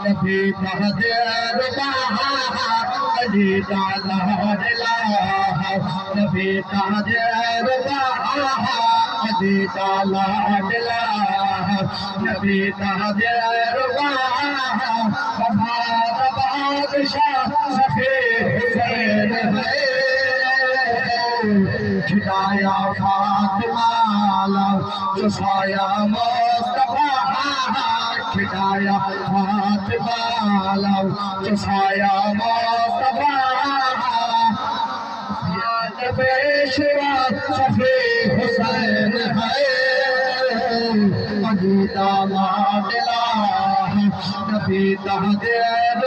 नबी तहदीर अली ताला नबी तहदीर अली ताला नबी तहदीर बादशाह सफे हुसैन है खिलाया फातिमा जो साया मुस्तफा खिलाया फातिमा जो साया मुस्तफा पेशवा सफे हुसैन है अली ताला नबी तहदीर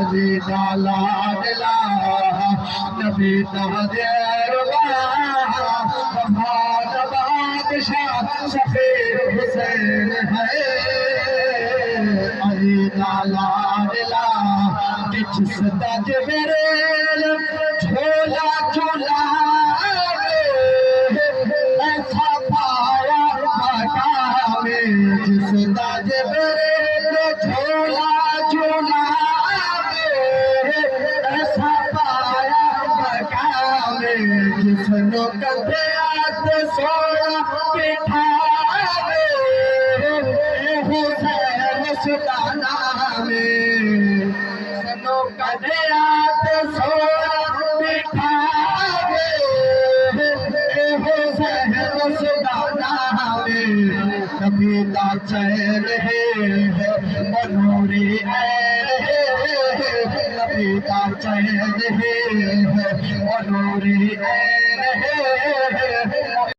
अली ताला नबी तहदीर बादशाह सफे हुसैन है अली ताला जिस तज मेरे झोला झोला ऐसा पाया मकामे जिस तज मेरे झोला झोला ऐसा पाया मकामे जिसनो कंधे हाथ सोया बिठा हुसैन सुल्ताना में जिसनो कंधे हाथ सोया बिठा हुसैन सुल्ताना में कभी का चैन है मनोरी नबी का चैन है मनोरी